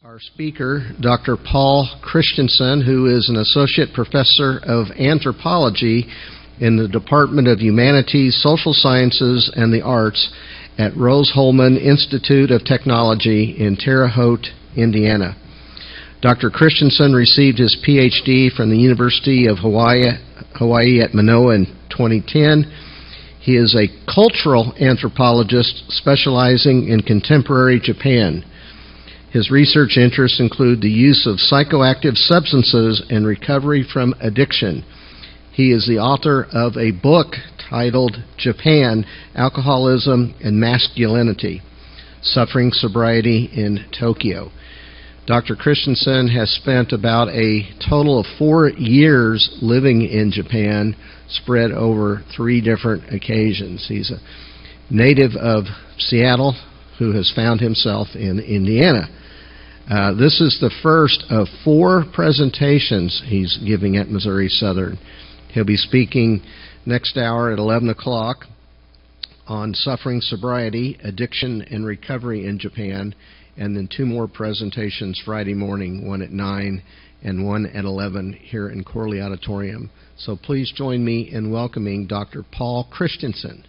Our speaker, Dr. Paul Christensen, who is an associate professor of anthropology in the Department of Humanities, Social Sciences, and the Arts at Rose-Hulman Institute of Technology in Terre Haute, Indiana. Dr. Christensen received his PhD from the University of Hawaii at Manoa in 2010. He is a cultural anthropologist specializing in contemporary Japan. His research interests include the use of psychoactive substances and recovery from addiction. He is the author of a book titled Japan, Alcoholism and Masculinity, Suffering Sobriety in Tokyo. Dr. Christensen has spent about a total of 4 years living in Japan, spread over 3 different occasions. He's a native of Seattle who has found himself in Indiana. This is the first of 4 presentations he's giving at Missouri Southern. He'll be speaking next hour at 11 o'clock on suffering sobriety, addiction, and recovery in Japan, and then 2 more presentations Friday morning, one at 9 and one at 11 here in Corley Auditorium. So please join me in welcoming Dr. Paul Christensen.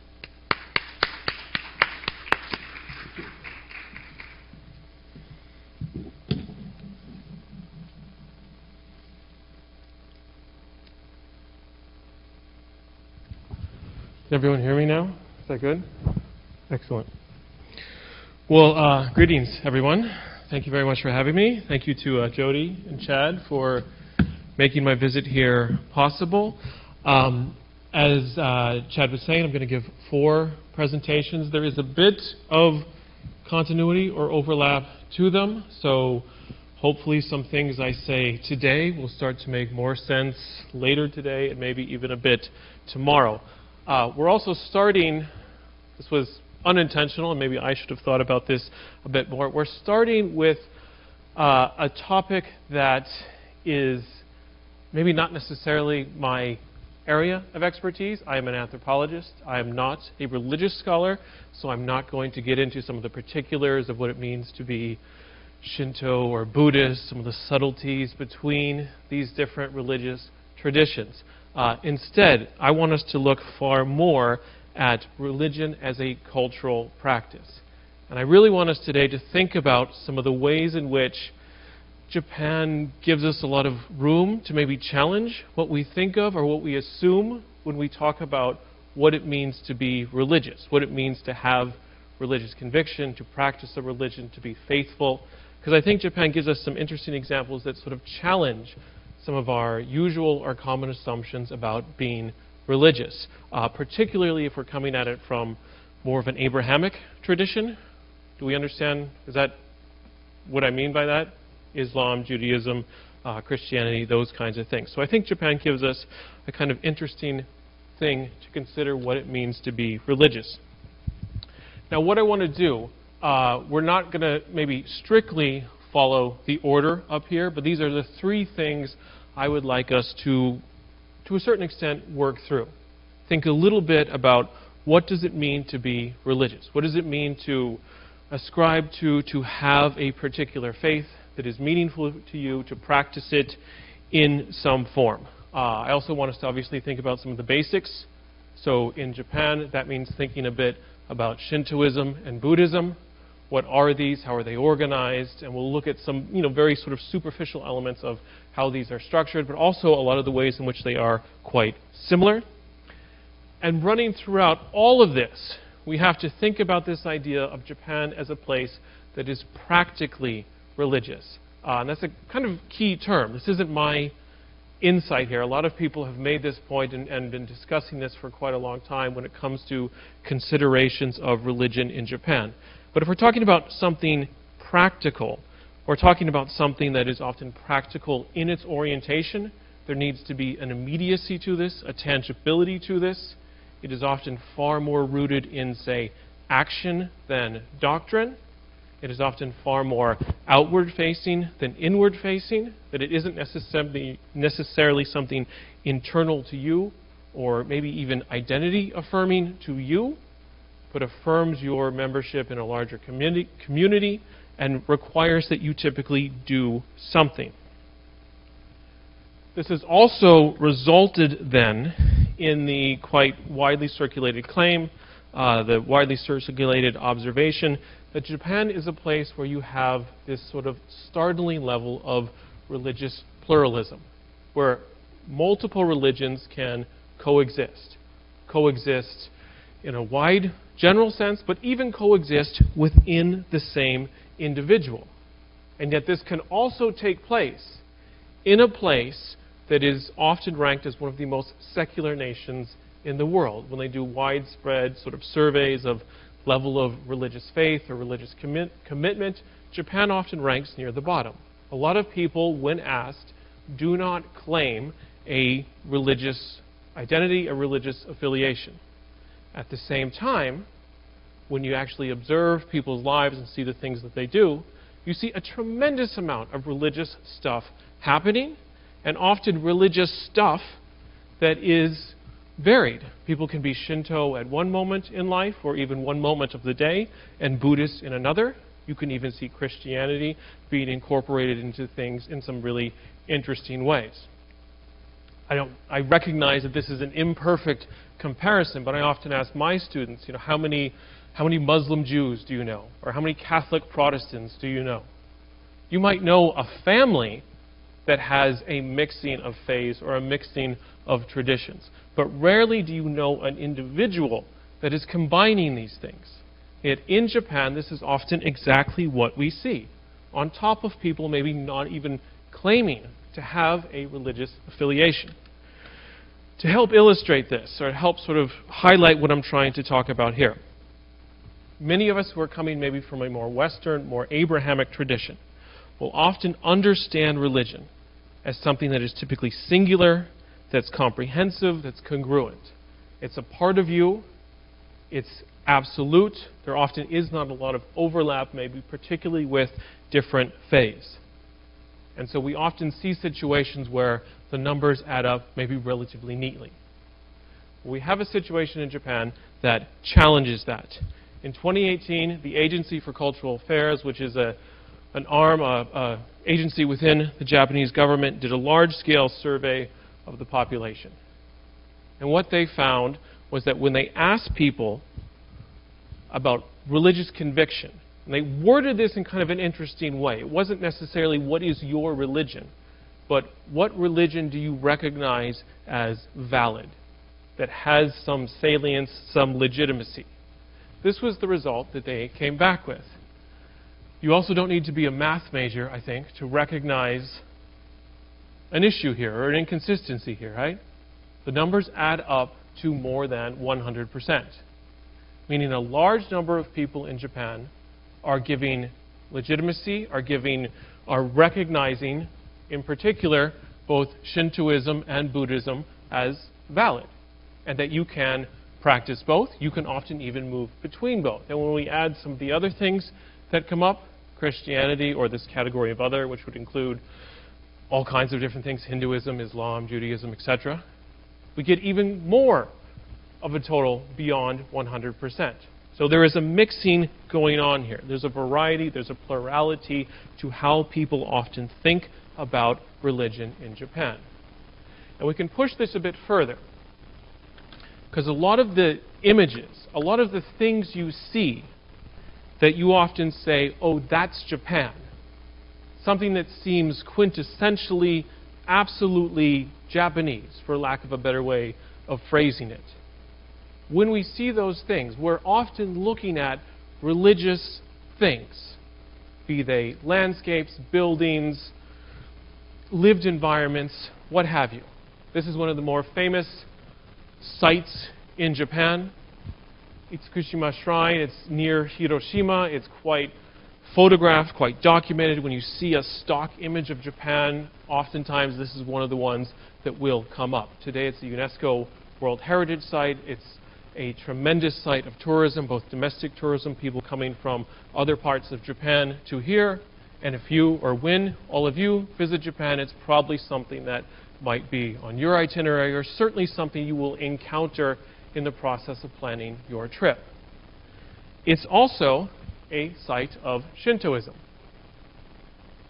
Can everyone hear me now? Is that good? Excellent. Well, greetings, everyone. Thank you very much for having me. Thank you to Jody and Chad for making my visit here possible. As Chad was saying, I'm going to give 4 presentations. There is a bit of continuity or overlap to them, so hopefully some things I say today will start to make more sense later today and maybe even a bit tomorrow. We're also starting, this was unintentional, and maybe I should have thought about this a bit more. We're starting with a topic that is maybe not necessarily my area of expertise. I am an anthropologist. I am not a religious scholar, so I'm not going to get into some of the particulars of what it means to be Shinto or Buddhist, some of the subtleties between these different religious traditions. Instead, I want us to look far more at religion as a cultural practice. And I really want us today to think about some of the ways in which Japan gives us a lot of room to maybe challenge what we think of or what we assume when we talk about what it means to be religious, what it means to have religious conviction, to practice a religion, to be faithful. Because I think Japan gives us some interesting examples that sort of challenge some of our usual or common assumptions about being religious, particularly if we're coming at it from more of an Abrahamic tradition. Do we understand? Is that what I mean by that? Islam, Judaism, Christianity, those kinds of things. So I think Japan gives us a kind of interesting thing to consider what it means to be religious. Now what I want to do, we're not going to maybe strictly follow the order up here, but these are the 3 things I would like us to a certain extent, work through. Think a little bit about what does it mean to be religious? What does it mean to ascribe to have a particular faith that is meaningful to you, to practice it in some form? I also want us to obviously think about some of the basics. So in Japan, that means thinking a bit about Shintoism and Buddhism. What are these? How are they organized? And we'll look at some, very sort of superficial elements of how these are structured, but also a lot of the ways in which they are quite similar. And running throughout all of this, we have to think about this idea of Japan as a place that is practically religious. And that's a kind of key term. This isn't my insight here. A lot of people have made this point and been discussing this for quite a long time when it comes to considerations of religion in Japan. But if we're talking about something practical, we're talking about something that is often practical in its orientation. There needs to be an immediacy to this, a tangibility to this. It is often far more rooted in, say, action than doctrine. It is often far more outward-facing than inward-facing, that it isn't necessarily something internal to you or maybe even identity-affirming to you, but affirms your membership in a larger community and requires that you typically do something. This has also resulted then in the quite widely circulated claim, the widely circulated observation, that Japan is a place where you have this sort of startling level of religious pluralism, where multiple religions can coexist. Coexist in a wide general sense, but even coexist within the same individual. And yet this can also take place in a place that is often ranked as one of the most secular nations in the world. When they do widespread sort of surveys of level of religious faith or religious commitment, Japan often ranks near the bottom. A lot of people, when asked, do not claim a religious identity, a religious affiliation. At the same time, when you actually observe people's lives and see the things that they do, you see a tremendous amount of religious stuff happening, and often religious stuff that is varied. People can be Shinto at one moment in life, or even one moment of the day, and Buddhist in another. You can even see Christianity being incorporated into things in some really interesting ways. I recognize that this is an imperfect comparison, but I often ask my students, how many Muslim Jews do you know? Or how many Catholic Protestants do you know? You might know a family that has a mixing of faiths or a mixing of traditions, but rarely do you know an individual that is combining these things. Yet in Japan, this is often exactly what we see, on top of people maybe not even claiming to have a religious affiliation. To help illustrate this, or help sort of highlight what I'm trying to talk about here, many of us who are coming maybe from a more Western, more Abrahamic tradition will often understand religion as something that is typically singular, that's comprehensive, that's congruent. It's a part of you, it's absolute, there often is not a lot of overlap, maybe particularly with different faiths. And so we often see situations where the numbers add up maybe relatively neatly. We have a situation in Japan that challenges that. In 2018, the Agency for Cultural Affairs, which is an agency within the Japanese government, did a large-scale survey of the population. And what they found was that when they asked people about religious conviction, and they worded this in kind of an interesting way. It wasn't necessarily what is your religion, but what religion do you recognize as valid, that has some salience, some legitimacy. This was the result that they came back with. You also don't need to be a math major, I think, to recognize an issue here, or an inconsistency here, right? The numbers add up to more than 100%, meaning a large number of people in Japan are giving legitimacy, are recognizing, in particular, both Shintoism and Buddhism as valid, and that you can practice both. You can often even move between both. And when we add some of the other things that come up, Christianity, or this category of other, which would include all kinds of different things, Hinduism, Islam, Judaism, etc., we get even more of a total beyond 100%. So there is a mixing going on here. There's a variety, there's a plurality to how people often think about religion in Japan. And we can push this a bit further, because a lot of the images, a lot of the things you see that you often say, oh, that's Japan, something that seems quintessentially, absolutely Japanese, for lack of a better way of phrasing it. When we see those things, we're often looking at religious things, be they landscapes, buildings, lived environments, what have you. This is one of the more famous sites in Japan. It's Kaneyama Shrine. It's near Hiroshima. It's quite photographed, quite documented. When you see a stock image of Japan, oftentimes this is one of the ones that will come up. Today it's a UNESCO World Heritage Site. It's a tremendous site of tourism, both domestic tourism, people coming from other parts of Japan to here. And if you, or when all of you visit Japan, it's probably something that might be on your itinerary, or certainly something you will encounter in the process of planning your trip. It's also a site of Shintoism.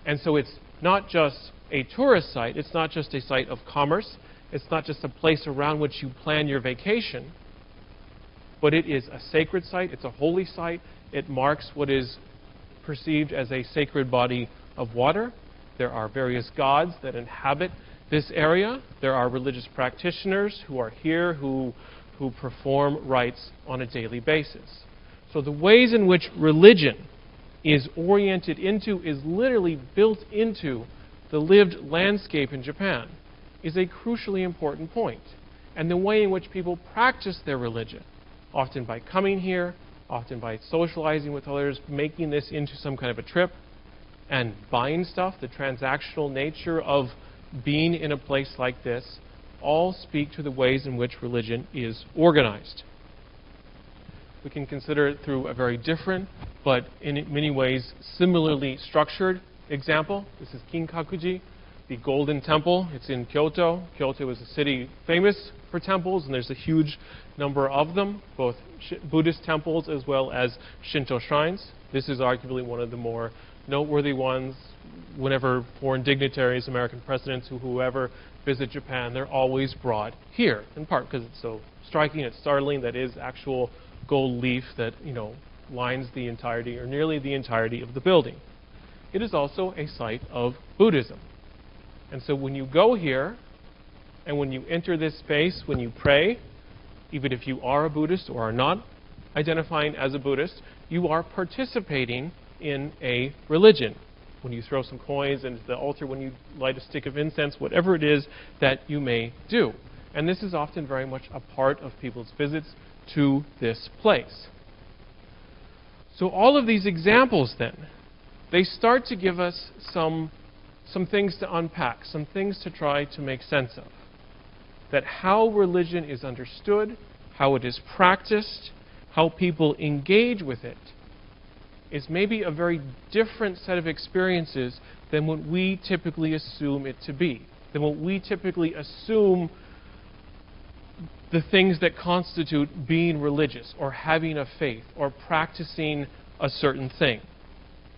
And so it's not just a tourist site, it's not just a site of commerce, it's not just a place around which you plan your vacation, but it is a sacred site, it's a holy site, it marks what is perceived as a sacred body of water. There are various gods that inhabit this area. There are religious practitioners who are here who perform rites on a daily basis. So the ways in which religion is oriented into, is literally built into the lived landscape in Japan, is a crucially important point. And the way in which people practice their religion, often by coming here, often by socializing with others, making this into some kind of a trip, and buying stuff, the transactional nature of being in a place like this, all speak to the ways in which religion is organized. We can consider it through a very different, but in many ways similarly structured example. This is Kinkakuji, the Golden Temple. It's in Kyoto. Kyoto is a city famous for temples, and there's a huge number of them, both Buddhist temples as well as Shinto shrines. This is arguably one of the more noteworthy ones. Whenever foreign dignitaries, American presidents, whoever visit Japan, they're always brought here, in part because it's so striking, it's startling, that is actual gold leaf that, lines the entirety or nearly the entirety of the building. It is also a site of Buddhism. And so when you go here, and when you enter this space, when you pray, even if you are a Buddhist or are not identifying as a Buddhist, you are participating in a religion. When you throw some coins into the altar, when you light a stick of incense, whatever it is that you may do. And this is often very much a part of people's visits to this place. So all of these examples then, they start to give us some things to unpack, some things to try to make sense of. That how religion is understood, how it is practiced, how people engage with it, is maybe a very different set of experiences than what we typically assume it to be, than what we typically assume the things that constitute being religious or having a faith or practicing a certain thing.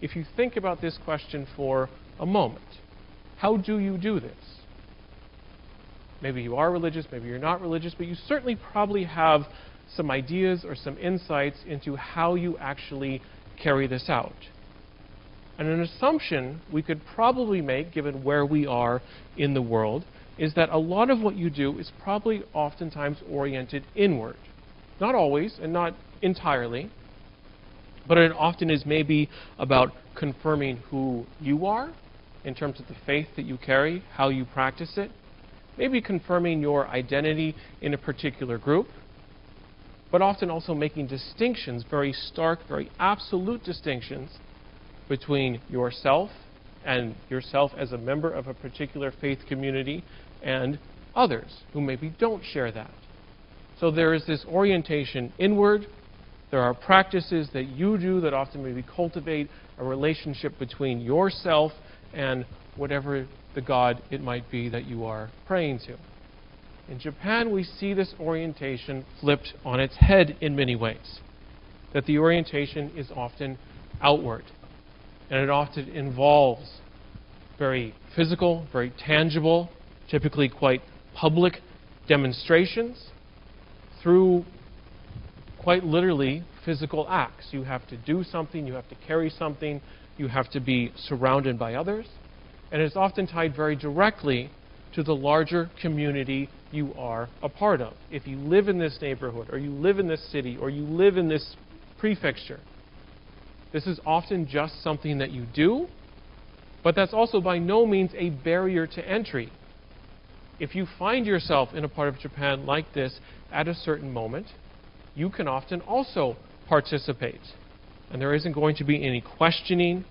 If you think about this question for a moment, how do you do this? Maybe you are religious, maybe you're not religious, but you certainly probably have some ideas or some insights into how you actually carry this out. And an assumption we could probably make, given where we are in the world, is that a lot of what you do is probably oftentimes oriented inward. Not always, and not entirely, but it often is maybe about confirming who you are in terms of the faith that you carry, how you practice it, maybe confirming your identity in a particular group, but often also making distinctions, very stark, very absolute distinctions, between yourself and yourself as a member of a particular faith community and others who maybe don't share that. So there is this orientation inward. There are practices that you do that often maybe cultivate a relationship between yourself and whatever the God it might be that you are praying to. In Japan, we see this orientation flipped on its head in many ways. That the orientation is often outward. And it often involves very physical, very tangible, typically quite public demonstrations through quite literally physical acts. You have to do something, you have to carry something, you have to be surrounded by others. And it's often tied very directly to the larger community you are a part of. If you live in this neighborhood, or you live in this city, or you live in this prefecture, this is often just something that you do, but that's also by no means a barrier to entry. If you find yourself in a part of Japan like this at a certain moment, you can often also participate. And there isn't going to be any questioning,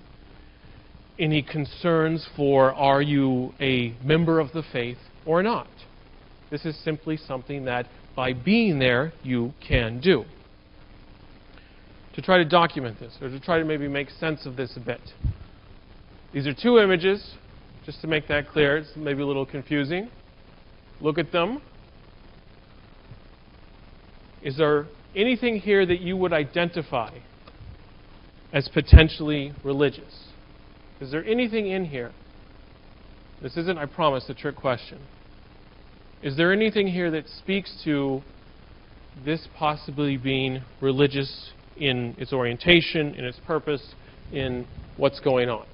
any concerns for are you a member of the faith or not. This is simply something that by being there you can do. To try to document this, or to try to maybe make sense of this a bit. These are two images, just to make that clear. It's maybe a little confusing. Look at them. Is there anything here that you would identify as potentially religious? Is there anything in here? This isn't, I promise, a trick question. Is there anything here that speaks to this possibly being religious in its orientation, in its purpose, in what's going on?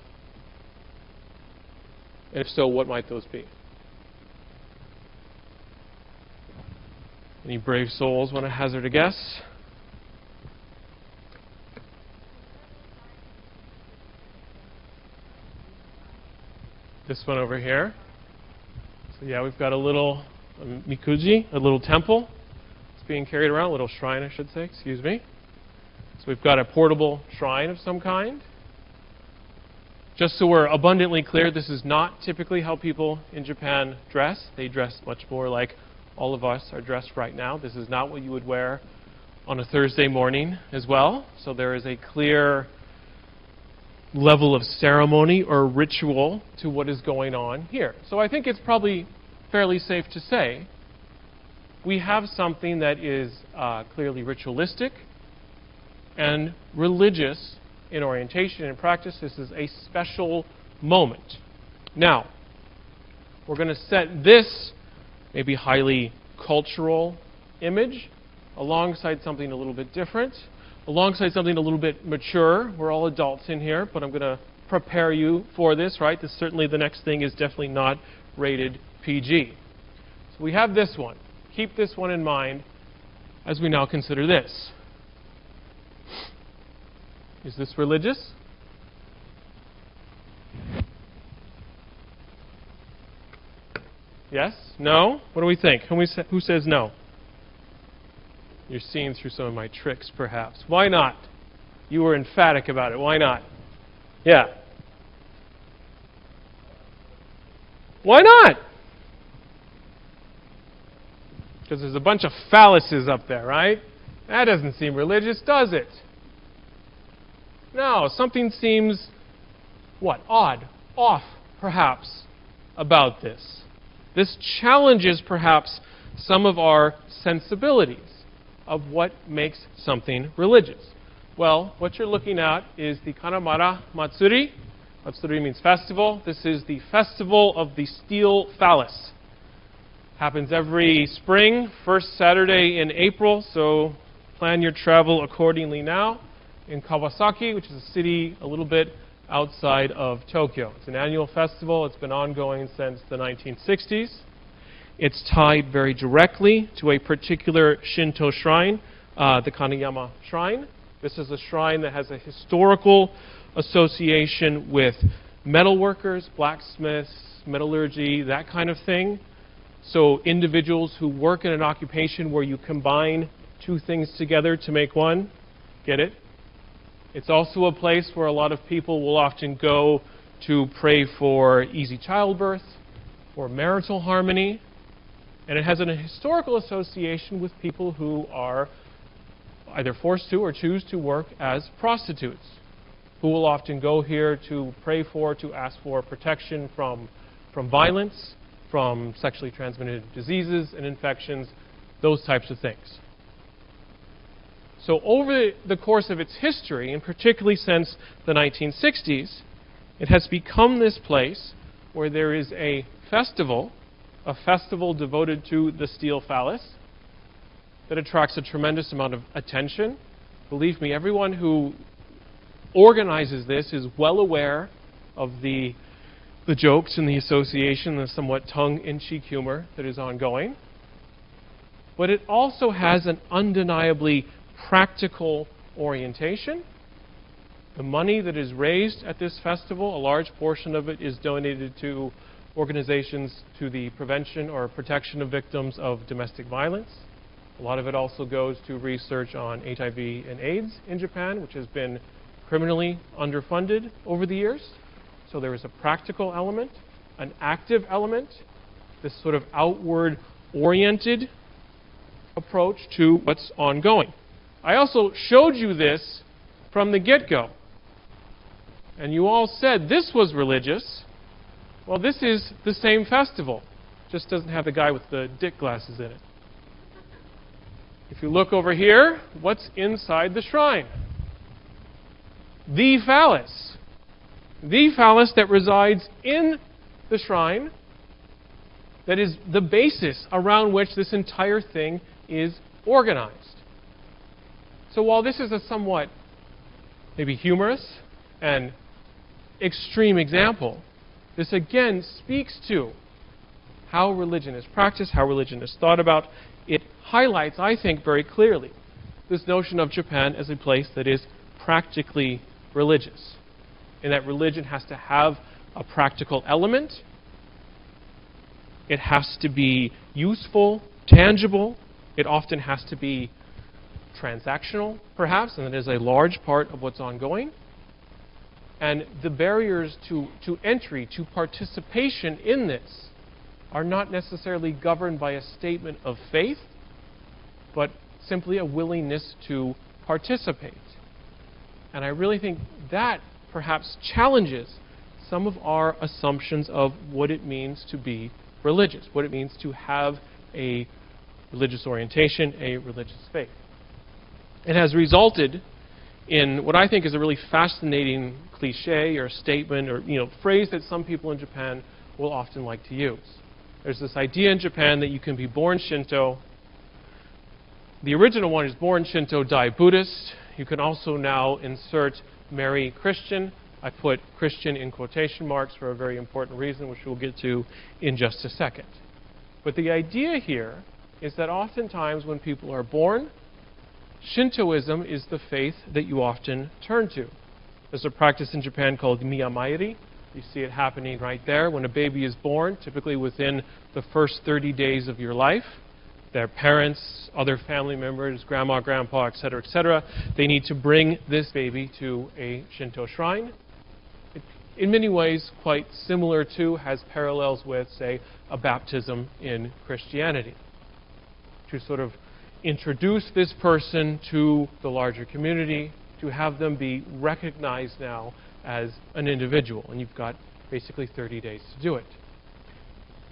And if so, what might those be? Any brave souls want to hazard a guess? This one over here. So yeah, we've got a little mikuji, a little temple. It's being carried around, a little shrine, I should say, excuse me. So we've got a portable shrine of some kind. Just so we're abundantly clear, this is not typically how people in Japan dress. They dress much more like all of us are dressed right now. This is not what you would wear on a Thursday morning as well. So there is a clear level of ceremony or ritual to what is going on here. So I think it's probably fairly safe to say we have something that is clearly ritualistic and religious in orientation and practice. This is a special moment. Now, we're going to set this maybe highly cultural image alongside something a little bit different, alongside something a little bit mature. We're all adults in here, but I'm going to prepare you for this, right? This certainly, the next thing is definitely not rated PG. So we have this one. Keep this one in mind as we now consider this. Is this religious? Yes? No? What do we think? Who says no? You're seeing through some of my tricks, perhaps. Why not? You were emphatic about it. Why not? Yeah. Why not? Because there's a bunch of phalluses up there, right? That doesn't seem religious, does it? No, something seems, what, odd, off, perhaps, about this. This challenges, perhaps, some of our sensibilities of what makes something religious. Well, what you're looking at is the Kaneyama Matsuri. Matsuri means festival. This is the festival of the steel phallus. Happens every spring, first Saturday in April, so plan your travel accordingly now. In Kawasaki, which is a city a little bit outside of Tokyo. It's an annual festival. It's been ongoing since the 1960s. It's tied very directly to a particular Shinto shrine, the Kaneyama Shrine. This is a shrine that has a historical association with metalworkers, blacksmiths, metallurgy, that kind of thing. So individuals who work in an occupation where you combine two things together to make one. Get it? It's also a place where a lot of people will often go to pray for easy childbirth or marital harmony. And it has a historical association with people who are either forced to or choose to work as prostitutes, who will often go here to pray for, to ask for protection from violence, from sexually transmitted diseases and infections, those types of things. So over the course of its history, and particularly since the 1960s, it has become this place where there is a festival devoted to the steel phallus that attracts a tremendous amount of attention. Believe me, everyone who organizes this is well aware of the jokes and the association, the somewhat tongue-in-cheek humor that is ongoing. But it also has an undeniably practical orientation. The money that is raised at this festival, a large portion of it is donated to organizations to the prevention or protection of victims of domestic violence. A lot of it also goes to research on HIV and AIDS in Japan, which has been criminally underfunded over the years. So there is a practical element, an active element, this sort of outward-oriented approach to what's ongoing. I also showed you this from the get-go. And you all said this was religious. Well, this is the same festival. Just doesn't have the guy with the dick glasses in it. If you look over here, what's inside the shrine? The phallus. the phallus that resides in the shrine, that is the basis around which this entire thing is organized. So while this is a somewhat maybe humorous and extreme example, this again speaks to how religion is practiced, how religion is thought about. It highlights, I think, very clearly this notion of Japan as a place that is practically religious, and that religion has to have a practical element. It has to be useful, tangible. It often has to be transactional, perhaps, and that is a large part of what's ongoing. And the barriers to entry, to participation in this, are not necessarily governed by a statement of faith, but simply a willingness to participate. And I really think that perhaps challenges some of our assumptions of what it means to be religious, what it means to have a religious orientation, a religious faith. It has resulted in what I think is a really fascinating cliche or statement or phrase that some people in Japan will often like to use. There's this idea in Japan that you can be born Shinto. The original one is born Shinto, die Buddhist. You can also now insert marry Christian. I put Christian in quotation marks for a very important reason, which we'll get to in just a second. But the idea here is that oftentimes when people are born, Shintoism is the faith that you often turn to. There's a practice in Japan called miyamairi. You see it happening right there. When a baby is born, typically within the first 30 days of your life, their parents, other family members, grandma, grandpa, etc., they need to bring this baby to a Shinto shrine. In many ways, quite similar to, has parallels with, say, a baptism in Christianity. To sort of introduce this person to the larger community, to have them be recognized now as an individual. And you've got basically 30 days to do it.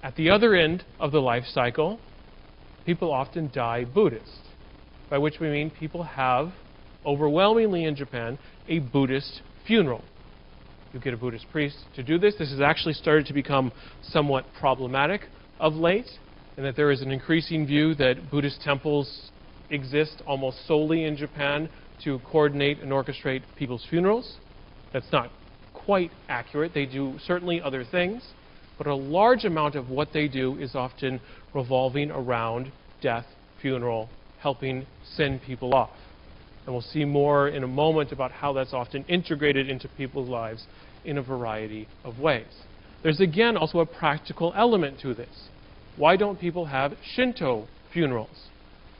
At the other end of the life cycle, people often die Buddhist, by which we mean people have, overwhelmingly in Japan, a Buddhist funeral. You get a Buddhist priest to do this. This has actually started to become somewhat problematic of late, and that there is an increasing view that Buddhist temples exist almost solely in Japan to coordinate and orchestrate people's funerals. That's not quite accurate. They do certainly other things, but a large amount of what they do is often revolving around death, funeral, helping send people off. And we'll see more in a moment about how that's often integrated into people's lives in a variety of ways. There's again also a practical element to this. Why don't people have Shinto funerals?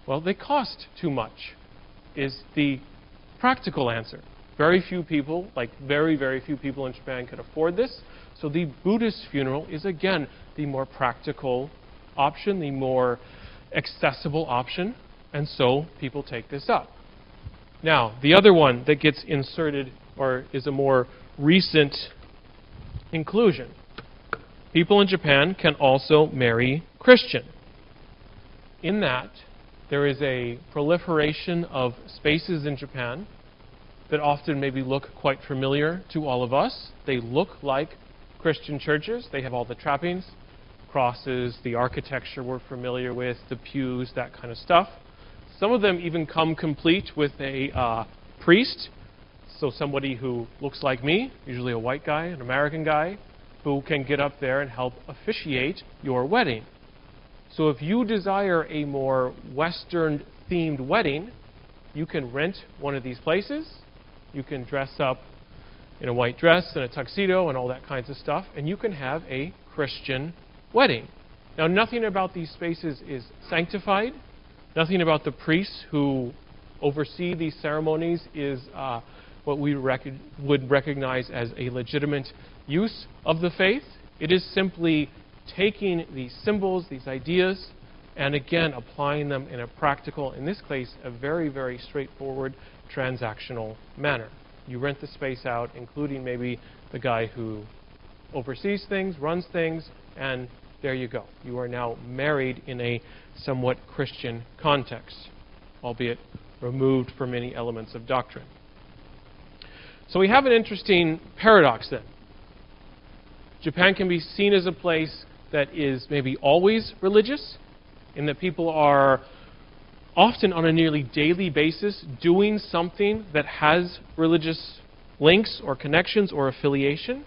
Well, they cost too much, is the practical answer. Very few people, like very, very few people in Japan can afford this. So the Buddhist funeral is again the more practical option, the more accessible option, and so people take this up. Now, the other one that gets inserted, or is a more recent inclusion. People in Japan can also marry Christian. In that, there is a proliferation of spaces in Japan that often maybe look quite familiar to all of us. They look like Christian churches. They have all the trappings, crosses, the architecture we're familiar with, the pews, that kind of stuff. Some of them even come complete with a priest, so somebody who looks like me, usually a white guy, an American guy, who can get up there and help officiate your wedding. So if you desire a more Western-themed wedding, you can rent one of these places. You can dress up in a white dress and a tuxedo and all that kinds of stuff, and you can have a Christian wedding. Now, nothing about these spaces is sanctified. Nothing about the priests who oversee these ceremonies is what we would recognize as a legitimate use of the faith. It is simply taking these symbols, these ideas, and again applying them in a practical, in this case, a very, very straightforward transactional manner. You rent the space out, including maybe the guy who oversees things, runs things, and there you go. You are now married in a somewhat Christian context, albeit removed from many elements of doctrine. So we have an interesting paradox then. Japan can be seen as a place that is maybe always religious, in that people are often on a nearly daily basis doing something that has religious links or connections or affiliation.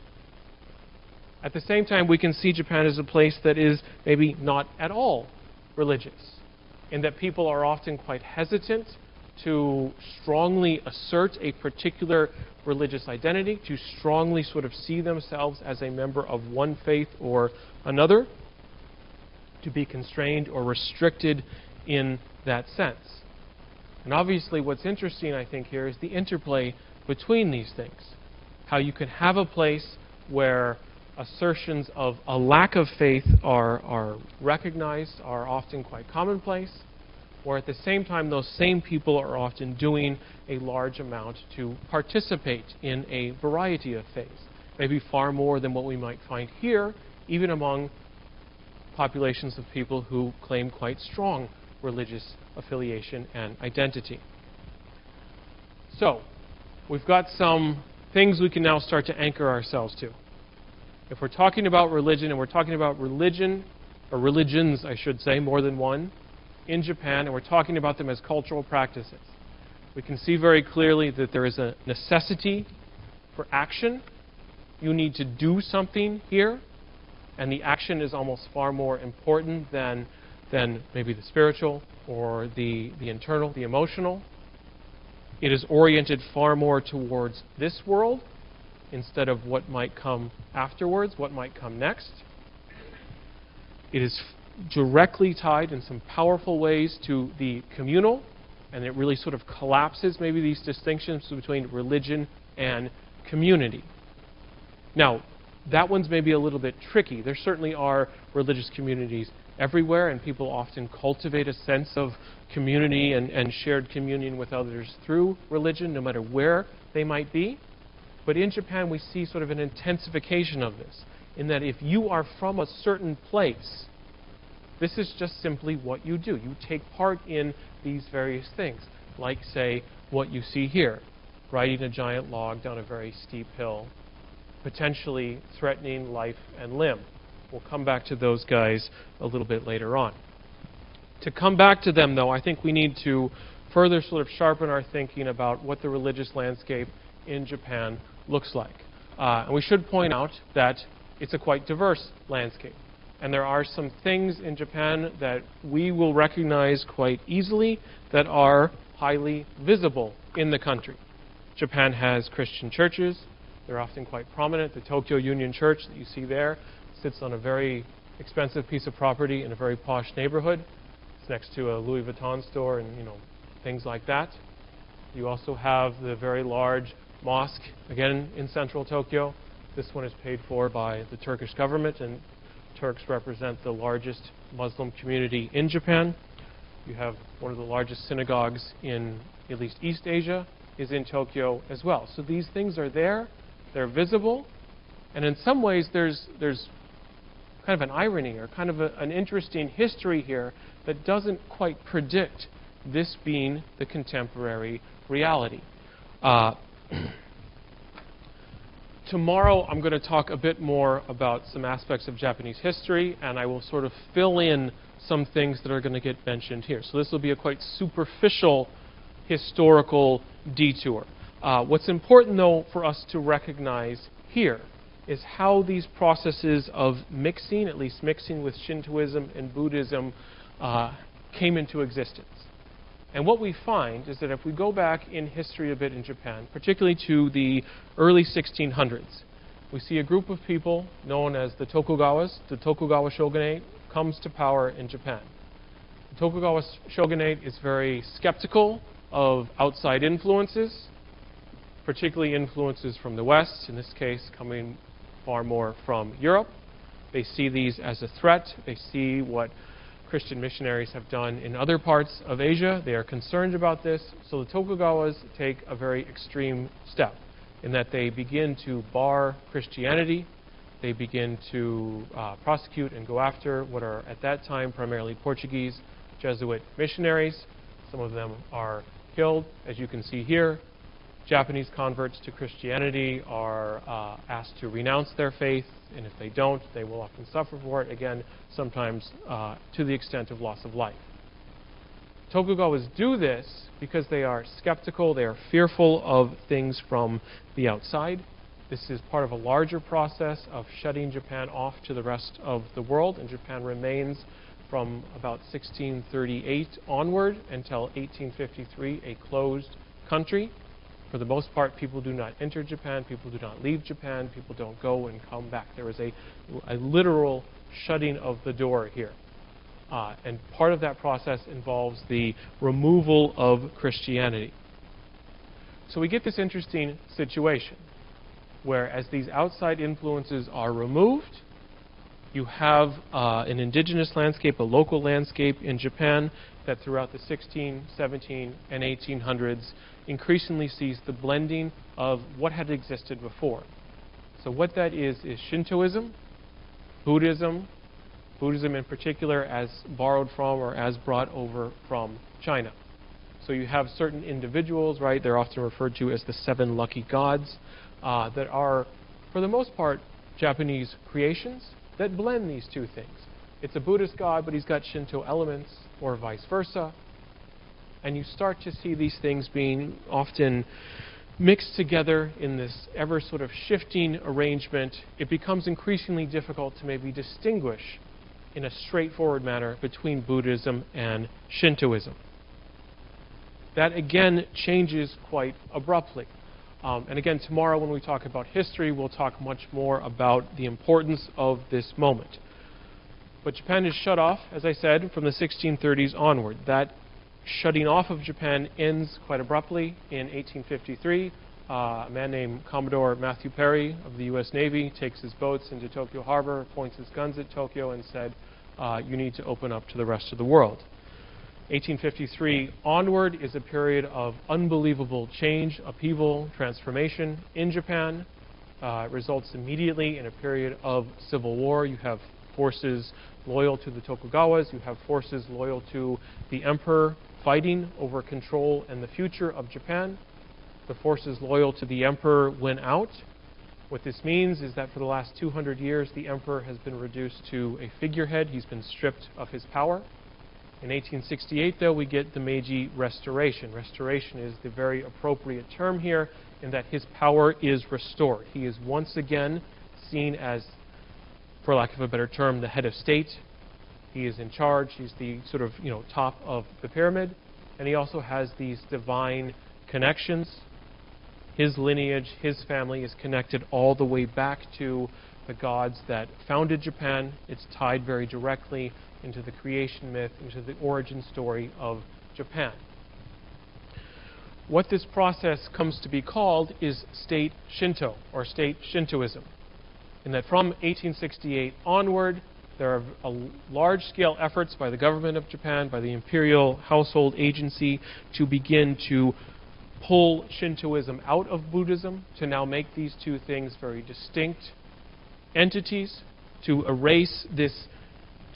At the same time, we can see Japan as a place that is maybe not at all religious, in that people are often quite hesitant to strongly assert a particular religious identity, to strongly sort of see themselves as a member of one faith or another, to be constrained or restricted in that sense. And obviously what's interesting, I think, here is the interplay between these things. How you can have a place where assertions of a lack of faith are recognized, are often quite commonplace, or at the same time those same people are often doing a large amount to participate in a variety of faiths. Maybe far more than what we might find here, even among populations of people who claim quite strong religious affiliation and identity. So, we've got some things we can now start to anchor ourselves to. If we're talking about religion, and we're talking about religion, or religions, I should say, more than one, in Japan, and we're talking about them as cultural practices, we can see very clearly that there is a necessity for action. You need to do something here, and the action is almost far more important than maybe the spiritual or the internal, the emotional. It is oriented far more towards this world instead of what might come afterwards, what might come next. It is directly tied in some powerful ways to the communal, and it really sort of collapses maybe these distinctions between religion and community. Now, that one's maybe a little bit tricky. There certainly are religious communities everywhere, and people often cultivate a sense of community and shared communion with others through religion, no matter where they might be. But in Japan, we see sort of an intensification of this, in that if you are from a certain place, this is just simply what you do. You take part in these various things, like, say, what you see here, riding a giant log down a very steep hill, potentially threatening life and limb. We'll come back to those guys a little bit later on. To come back to them, though, I think we need to further sort of sharpen our thinking about what the religious landscape in Japan looks like. And we should point out that it's a quite diverse landscape. And there are some things in Japan that we will recognize quite easily that are highly visible in the country. Japan has Christian churches. They're often quite prominent. The Tokyo Union Church that you see there sits on a very expensive piece of property in a very posh neighborhood. It's next to a Louis Vuitton store and, things like that. You also have the very large mosque, again in central Tokyo. This one is paid for by the Turkish government, and Turks represent the largest Muslim community in Japan. You have one of the largest synagogues in at least East Asia is in Tokyo as well. So these things are there. They're visible, and in some ways there's kind of an irony or kind of an interesting history here that doesn't quite predict this being the contemporary reality. Tomorrow I'm going to talk a bit more about some aspects of Japanese history, and I will sort of fill in some things that are going to get mentioned here. So this will be a quite superficial historical detour. What's important, though, for us to recognize here is how these processes of mixing, at least mixing with Shintoism and Buddhism, came into existence. And what we find is that if we go back in history a bit in Japan, particularly to the early 1600s, we see a group of people known as the Tokugawas. The Tokugawa shogunate comes to power in Japan. The Tokugawa shogunate is very skeptical of outside influences, particularly influences from the West, in this case coming far more from Europe. They see these as a threat. They see what Christian missionaries have done in other parts of Asia. They are concerned about this. So the Tokugawas take a very extreme step in that they begin to bar Christianity. They begin to prosecute and go after what are at that time primarily Portuguese Jesuit missionaries. Some of them are killed, as you can see here. Japanese converts to Christianity are asked to renounce their faith, and if they don't, they will often suffer for it, again, sometimes to the extent of loss of life. Tokugawas do this because they are skeptical, they are fearful of things from the outside. This is part of a larger process of shutting Japan off to the rest of the world, and Japan remains from about 1638 onward until 1853 a closed country. For the most part, people do not enter Japan, people do not leave Japan, people don't go and come back. There is a literal shutting of the door here. And part of that process involves the removal of Christianity. So we get this interesting situation where as these outside influences are removed, you have an indigenous landscape, a local landscape in Japan that throughout the 16, 17, and 1800s increasingly sees the blending of what had existed before. So what that is Shintoism, Buddhism in particular as borrowed from or as brought over from China. So you have certain individuals, right, they're often referred to as the seven lucky gods, that are, for the most part, Japanese creations that blend these two things. It's a Buddhist god, but he's got Shinto elements, or vice versa. And you start to see these things being often mixed together in this ever sort of shifting arrangement. It becomes increasingly difficult to maybe distinguish in a straightforward manner between Buddhism and Shintoism. That again changes quite abruptly. And again, tomorrow when we talk about history, we'll talk much more about the importance of this moment. But Japan is shut off, as I said, from the 1630s onward. That shutting off of Japan ends quite abruptly in 1853. A man named Commodore Matthew Perry of the U.S. Navy takes his boats into Tokyo Harbor, points his guns at Tokyo, and said, you need to open up to the rest of the world. 1853 onward is a period of unbelievable change, upheaval, transformation in Japan. It results immediately in a period of civil war. You have forces loyal to the Tokugawas. You have forces loyal to the emperor fighting over control and the future of Japan. The forces loyal to the emperor win out. What this means is that for the last 200 years, the emperor has been reduced to a figurehead. He's been stripped of his power. In 1868, though, we get the Meiji Restoration. Restoration is the very appropriate term here in that his power is restored. He is once again seen as, for lack of a better term, the head of state. He is in charge. He's the sort of, top of the pyramid. And he also has these divine connections. His lineage, his family is connected all the way back to the gods that founded Japan. It's tied very directly into the creation myth, into the origin story of Japan. What this process comes to be called is state Shinto, or state Shintoism. In that from 1868 onward, there are large-scale efforts by the government of Japan, by the imperial household agency, to begin to pull Shintoism out of Buddhism, to now make these two things very distinct entities, to erase this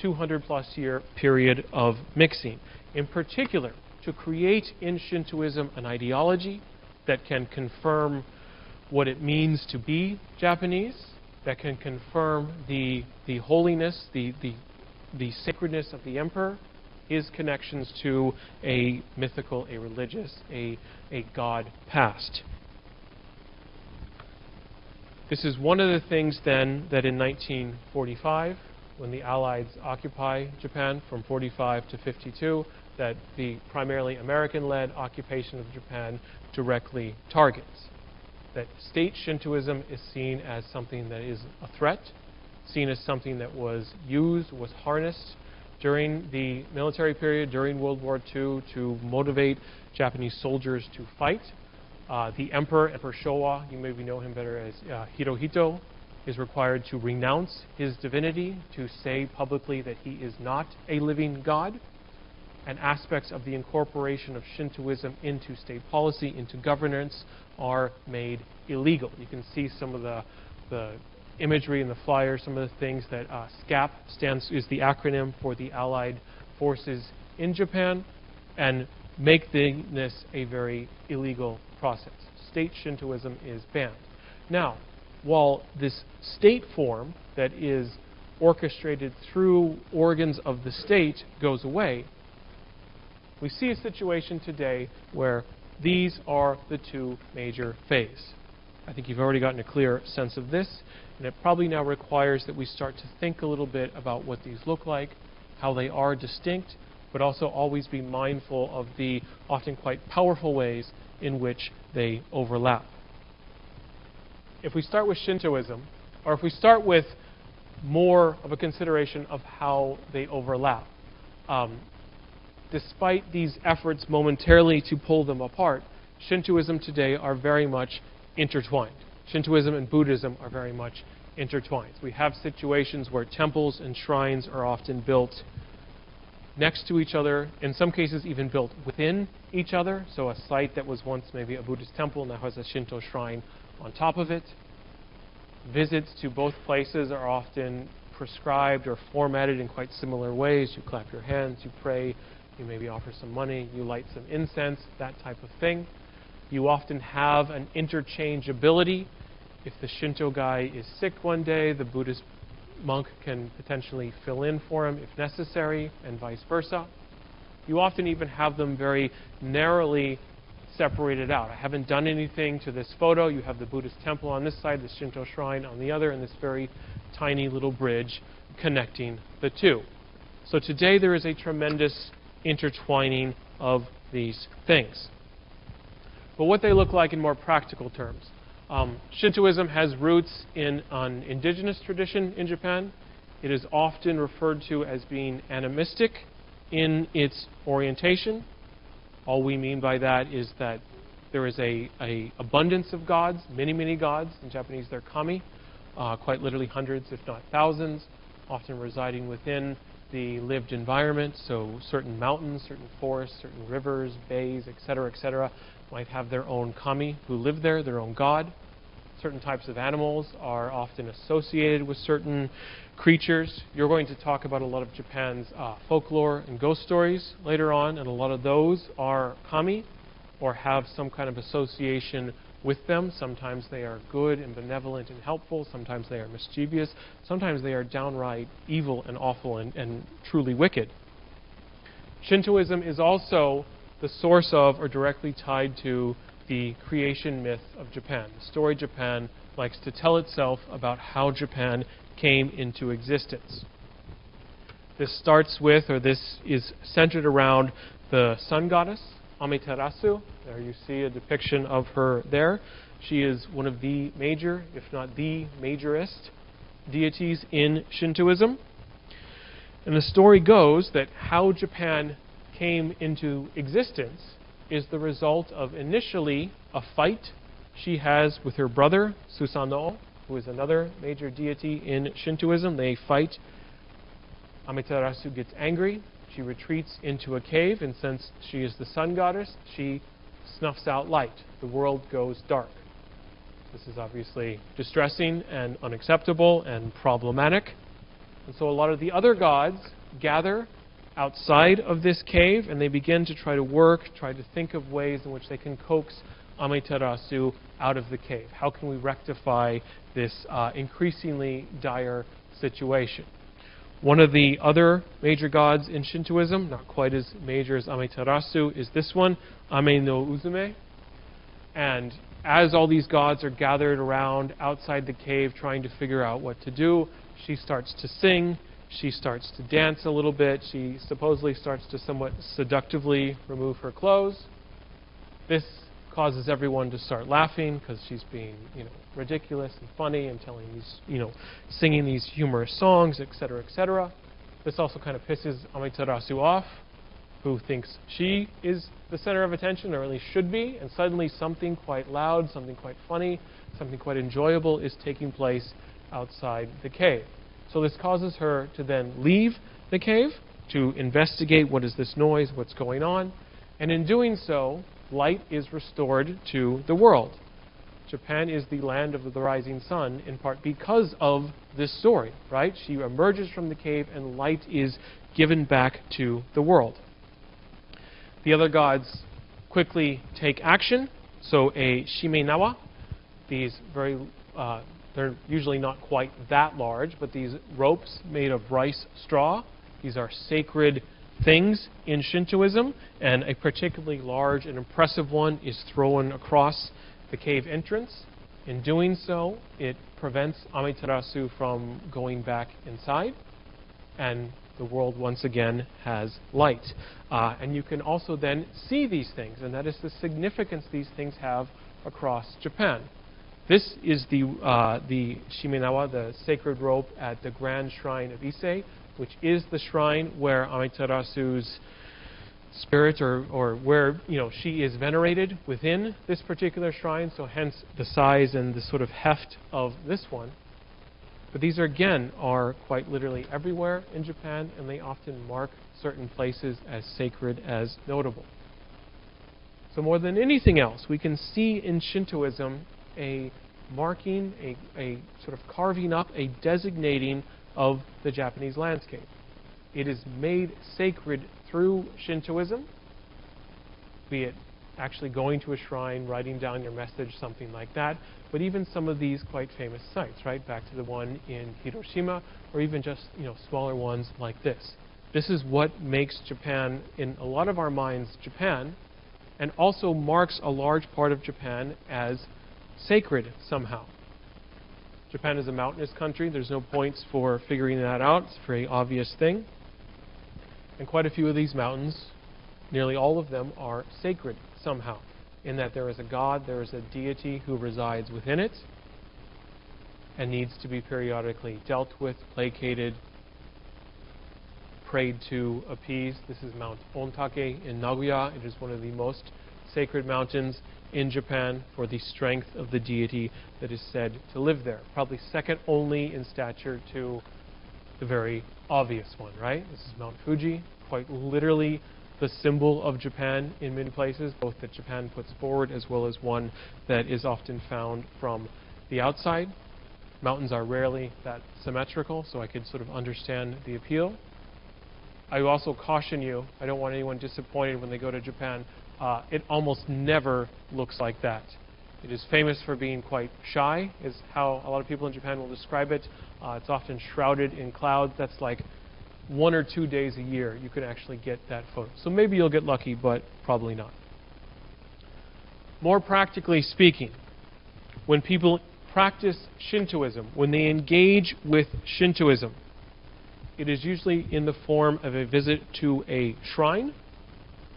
200-plus year period of mixing. In particular, to create in Shintoism an ideology that can confirm what it means to be Japanese, that can confirm the holiness, the sacredness of the emperor, his connections to a mythical, a religious, a god past. This is one of the things then that in 1945, when the Allies occupy Japan from 45 to 52, that the primarily American-led occupation of Japan directly targets. That state Shintoism is seen as something that is a threat, seen as something that was used, was harnessed during the military period, during World War II, to motivate Japanese soldiers to fight. The Emperor Showa, you maybe know him better as Hirohito, is required to renounce his divinity, to say publicly that he is not a living god, and aspects of the incorporation of Shintoism into state policy, into governance, are made illegal. You can see some of the imagery in the flyer, some of the things that SCAP is the acronym for the Allied forces in Japan, and make this a very illegal process. state Shintoism is banned. Now, while this state form that is orchestrated through organs of the state goes away, we see a situation today where these are the two major phases. I think you've already gotten a clear sense of this, and it probably now requires that we start to think a little bit about what these look like, how they are distinct, but also always be mindful of the often quite powerful ways in which they overlap. If we start with Shintoism, or if we start with more of a consideration of how they overlap, despite these efforts momentarily to pull them apart, Shintoism today are very much intertwined. Shintoism and Buddhism are very much intertwined. We have situations where temples and shrines are often built next to each other, in some cases even built within each other. So a site that was once maybe a Buddhist temple now has a Shinto shrine on top of it. Visits to both places are often prescribed or formatted in quite similar ways. You clap your hands, you pray, you maybe offer some money, you light some incense, that type of thing. You often have an interchangeability. If the Shinto guy is sick one day, the Buddhist monk can potentially fill in for him if necessary, and vice versa. You often even have them very narrowly separated out. I haven't done anything to this photo. You have the Buddhist temple on this side, the Shinto shrine on the other, and this very tiny little bridge connecting the two. So today there is a tremendous intertwining of these things. But what they look like in more practical terms. Shintoism has roots in an indigenous tradition in Japan. It is often referred to as being animistic in its orientation. All we mean by that is that there is a abundance of gods, many, many gods. In Japanese, they're kami, quite literally hundreds, if not thousands, often residing within the lived environment. So certain mountains, certain forests, certain rivers, bays, etc., might have their own kami who live there, their own god. Certain types of animals are often associated with certain creatures. You're going to talk about a lot of Japan's folklore and ghost stories later on, and a lot of those are kami or have some kind of association with them. Sometimes they are good and benevolent and helpful. Sometimes they are mischievous. Sometimes they are downright evil and awful and truly wicked. Shintoism is also the source of or directly tied to the creation myth of Japan. The story Japan likes to tell itself about how Japan came into existence. This starts with, or this is centered around the sun goddess, Amaterasu. There you see a depiction of her there. She is one of the major, if not the majorest, deities in Shintoism. And the story goes that how Japan came into existence is the result of initially a fight she has with her brother, Susanoo, who is another major deity in Shintoism. They fight. Amaterasu gets angry. She retreats into a cave, and since she is the sun goddess, she snuffs out light. The world goes dark. This is obviously distressing and unacceptable and problematic. And so a lot of the other gods gather outside of this cave, and they begin to try to think of ways in which they can coax Amaterasu out of the cave. How can we rectify this increasingly dire situation? One of the other major gods in Shintoism, not quite as major as Amaterasu, is this one, Ameno Uzume. And as all these gods are gathered around outside the cave trying to figure out what to do, she starts to sing. She starts to dance a little bit. She supposedly starts to somewhat seductively remove her clothes. This causes everyone to start laughing because she's being, ridiculous and funny and telling these, singing these humorous songs, etc., etc. This also kind of pisses Amaterasu off, who thinks she is the center of attention, or at least should be, and suddenly something quite loud, something quite funny, something quite enjoyable is taking place outside the cave. So this causes her to then leave the cave to investigate what is this noise, what's going on. And in doing so, light is restored to the world. Japan is the land of the rising sun, in part because of this story, right? She emerges from the cave and light is given back to the world. The other gods quickly take action. So a Shiminawa, these they're usually not quite that large, but these ropes made of rice straw, these are sacred things in Shintoism, and a particularly large and impressive one is thrown across the cave entrance. In doing so, it prevents Amaterasu from going back inside, and the world once again has light. And you can also then see these things, and that is the significance these things have across Japan. This is the Shiminawa, the sacred rope at the Grand Shrine of Issei, which is the shrine where Amaterasu's spirit, or where she is venerated within this particular shrine. So hence the size and the sort of heft of this one. But these are quite literally everywhere in Japan, and they often mark certain places as sacred, as notable. So more than anything else, we can see in Shintoism a marking, a sort of carving up, a designating of the Japanese landscape. It is made sacred through Shintoism, be it actually going to a shrine, writing down your message, something like that, but even some of these quite famous sites, right? Back to the one in Hiroshima, or even just smaller ones like this. This is what makes Japan, in a lot of our minds, Japan, and also marks a large part of Japan as sacred somehow. Japan is a mountainous country. There's no points for figuring that out. It's a very obvious thing. And quite a few of these mountains, nearly all of them, are sacred somehow, in that there is a god, there is a deity who resides within it and needs to be periodically dealt with, placated, prayed to, appeased. This is Mount Ontake in Nagoya. It is one of the most sacred mountains in Japan for the strength of the deity that is said to live there. Probably second only in stature to the very obvious one, right? This is Mount Fuji, quite literally the symbol of Japan in many places, both that Japan puts forward as well as one that is often found from the outside. Mountains are rarely that symmetrical, so I could sort of understand the appeal. I also caution you, I don't want anyone disappointed when they go to Japan. It almost never looks like that. It is famous for being quite shy, is how a lot of people in Japan will describe it. It's often shrouded in clouds. That's like 1 or 2 days a year you can actually get that photo. So maybe you'll get lucky, but probably not. More practically speaking, when people practice Shintoism, when they engage with Shintoism, it is usually in the form of a visit to a shrine.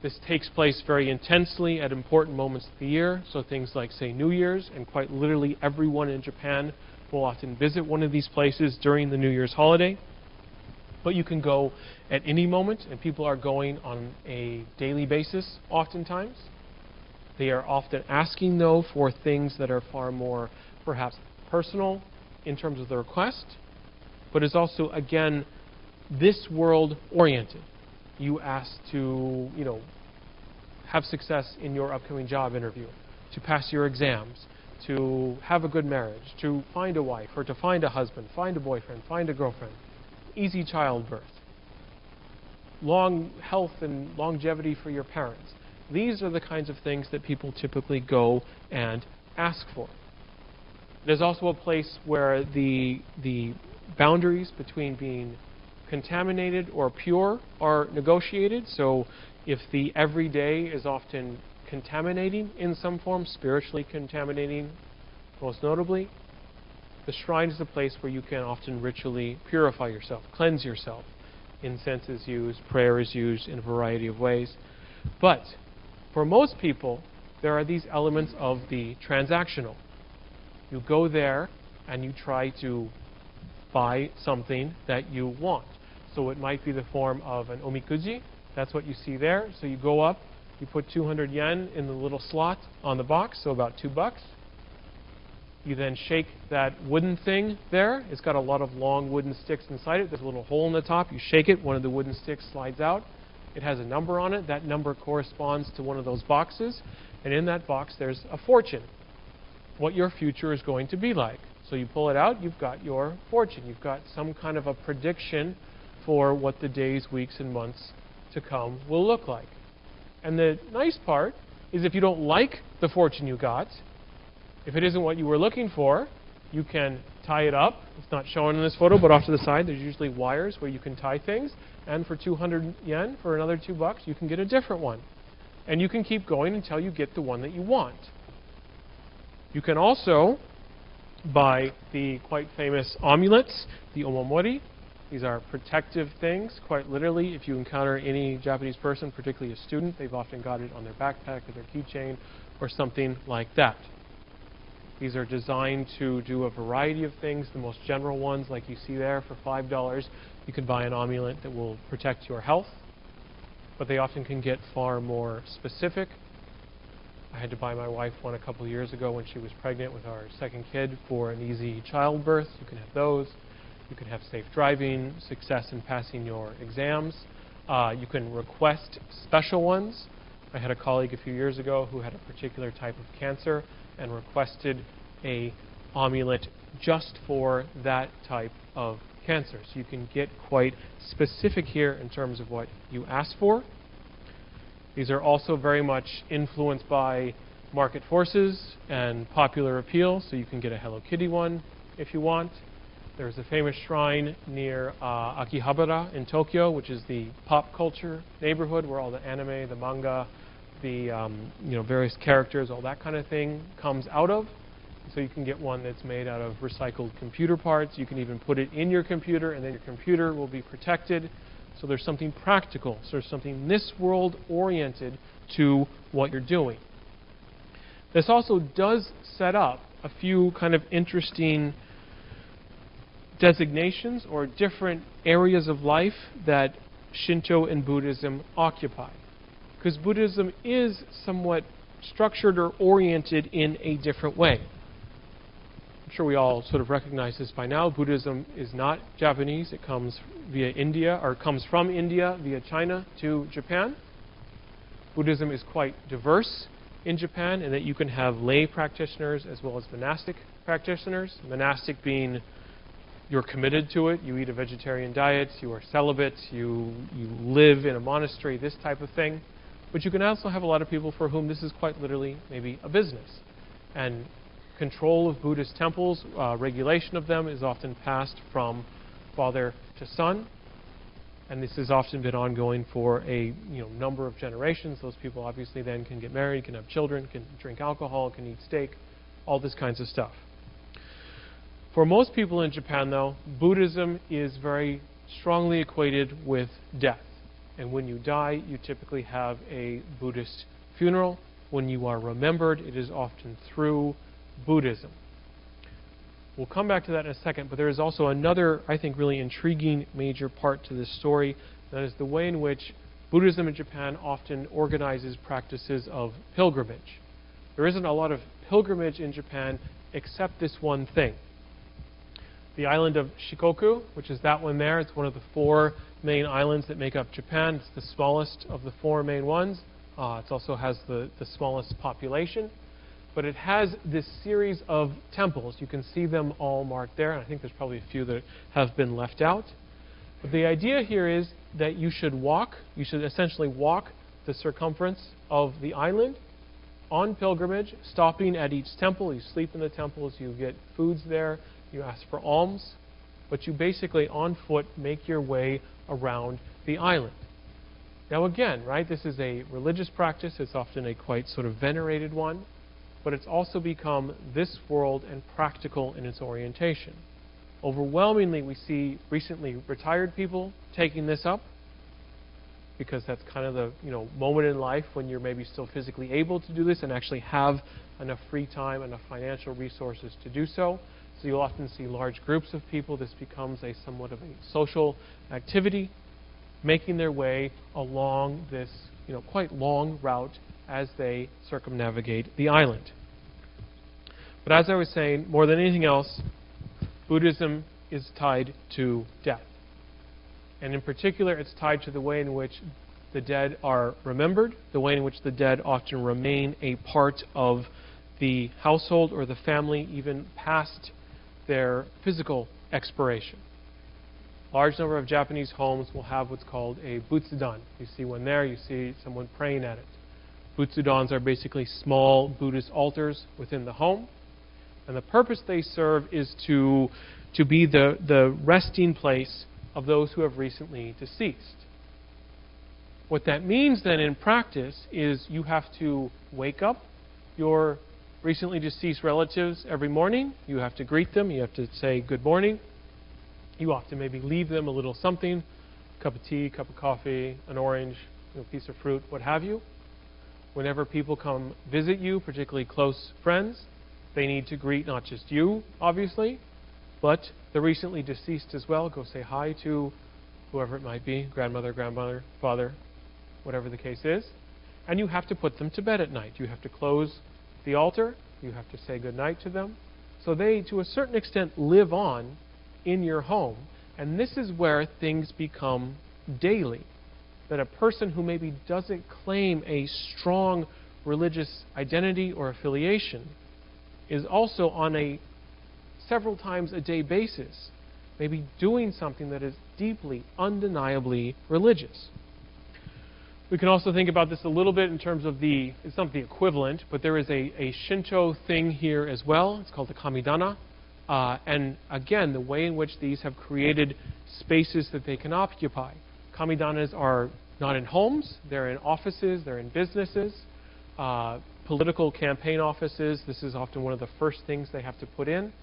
This takes place very intensely at important moments of the year, so things like, say, New Year's, and quite literally everyone in Japan will often visit one of these places during the New Year's holiday. But you can go at any moment, and people are going on a daily basis oftentimes. They are often asking, though, for things that are far more, perhaps, personal in terms of the request, but is also, again, this world oriented. You ask to, have success in your upcoming job interview, to pass your exams, to have a good marriage, to find a wife, or to find a husband, find a boyfriend, find a girlfriend, easy childbirth, long health and longevity for your parents. These are the kinds of things that people typically go and ask for. There's also a place where the boundaries between being contaminated or pure are negotiated. So if the everyday is often contaminating in some form, spiritually contaminating most notably, the shrine is a place where you can often ritually purify yourself, cleanse yourself. Incense is used, prayer is used in a variety of ways. But for most people, there are these elements of the transactional. You go there and you try to buy something that you want. So it might be the form of an omikuji. That's what you see there. So you go up, you put 200 yen in the little slot on the box, so about $2. You then shake that wooden thing there. It's got a lot of long wooden sticks inside it. There's a little hole in the top. You shake it, one of the wooden sticks slides out. It has a number on it. That number corresponds to one of those boxes. And in that box, there's a fortune, what your future is going to be like. So you pull it out, you've got your fortune. You've got some kind of a prediction for what the days, weeks, and months to come will look like. And the nice part is if you don't like the fortune you got. If it isn't what you were looking for, you can tie it up. It's not shown in this photo, but off to the side, there's usually wires where you can tie things. And for 200 yen, for another $2, you can get a different one. And you can keep going until you get the one that you want. You can also buy the quite famous amulets, the omomori. These are protective things, quite literally. If you encounter any Japanese person, particularly a student, they've often got it on their backpack or their keychain or something like that. These are designed to do a variety of things. The most general ones, like you see there, for $5, you can buy an amulet that will protect your health. But they often can get far more specific. I had to buy my wife one a couple years ago when she was pregnant with our second kid for an easy childbirth. You can have those. You can have safe driving, success in passing your exams. You can request special ones. I had a colleague a few years ago who had a particular type of cancer and requested a amulet just for that type of cancer. So you can get quite specific here in terms of what you ask for. These are also very much influenced by market forces and popular appeal, so you can get a Hello Kitty one if you want. There's a famous shrine near Akihabara in Tokyo, which is the pop culture neighborhood where all the anime, the manga, the various characters, all that kind of thing comes out of. So you can get one that's made out of recycled computer parts. You can even put it in your computer, and then your computer will be protected. So there's something practical. So there's something this world oriented to what you're doing. This also does set up a few kind of interesting designations or different areas of life that Shinto and Buddhism occupy. Because Buddhism is somewhat structured or oriented in a different way. I'm sure we all sort of recognize this by now. Buddhism is not Japanese. It comes via India, or comes from India via China to Japan. Buddhism is quite diverse in Japan in that you can have lay practitioners as well as monastic practitioners. Monastic being you're committed to it, you eat a vegetarian diet, you are celibate, you live in a monastery, this type of thing. But you can also have a lot of people for whom this is quite literally maybe a business. And control of Buddhist temples, regulation of them is often passed from father to son. And this has often been ongoing for a number of generations. Those people obviously then can get married, can have children, can drink alcohol, can eat steak, all this kinds of stuff. For most people in Japan, though, Buddhism is very strongly equated with death. And when you die, you typically have a Buddhist funeral. When you are remembered, it is often through Buddhism. We'll come back to that in a second, but there is also another, I think, really intriguing major part to this story. That is the way in which Buddhism in Japan often organizes practices of pilgrimage. There isn't a lot of pilgrimage in Japan except this one thing. The island of Shikoku, which is that one there, it's one of the 4 main islands that make up Japan. It's the smallest of the 4 main ones. It also has the smallest population. But it has this series of temples. You can see them all marked there. And I think there's probably a few that have been left out. But the idea here is that you should essentially walk the circumference of the island on pilgrimage, stopping at each temple. You sleep in the temples, you get foods there, you ask for alms. But you basically, on foot, make your way around the island. Now again, right, this is a religious practice. It's often a quite sort of venerated one. But it's also become this world and practical in its orientation. Overwhelmingly, we see recently retired people taking this up because that's kind of the moment in life when you're maybe still physically able to do this and actually have enough free time, enough financial resources to do so. So you'll often see large groups of people. This becomes a somewhat of a social activity, making their way along this quite long route as they circumnavigate the island. But as I was saying, more than anything else, Buddhism is tied to death. And in particular, it's tied to the way in which the dead are remembered, the way in which the dead often remain a part of the household or the family even past their physical expiration. Large number of Japanese homes will have what's called a Futsudan. You see one there, you see someone praying at it. Futsudans are basically small Buddhist altars within the home. And the purpose they serve is to be the resting place of those who have recently deceased. What that means then in practice is you have to wake up your recently deceased relatives every morning. You have to greet them. You have to say good morning. You often maybe leave them a little something, a cup of tea, a cup of coffee, an orange, a piece of fruit, what have you. Whenever people come visit you, particularly close friends, they need to greet not just you, obviously, but the recently deceased as well. Go say hi to whoever it might be, grandmother, grandmother, father, whatever the case is. And you have to put them to bed at night. You have to close the altar. You have to say goodnight to them. So they, to a certain extent, live on in your home. And this is where things become daily. That a person who maybe doesn't claim a strong religious identity or affiliation is also on a several times a day basis, maybe doing something that is deeply, undeniably religious. We can also think about this a little bit in terms of it's not the equivalent, but there is a Shinto thing here as well. It's called the kamidana. And again, the way in which these have created spaces that they can occupy. Kamidanas are not in homes, they're in offices, they're in businesses, political campaign offices. This is often one of the first things they have to put in.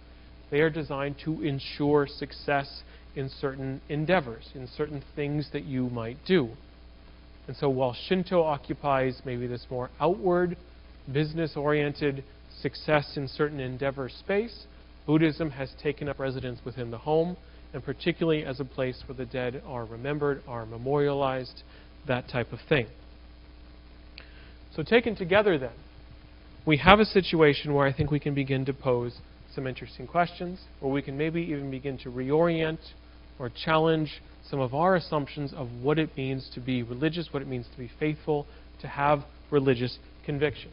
They are designed to ensure success in certain endeavors, in certain things that you might do. And so while Shinto occupies maybe this more outward, business-oriented success in certain endeavor space, Buddhism has taken up residence within the home, and particularly as a place where the dead are remembered, are memorialized, that type of thing. So taken together then, we have a situation where I think we can begin to pose some interesting questions, or we can maybe even begin to reorient or challenge some of our assumptions of what it means to be religious, what it means to be faithful, to have religious conviction.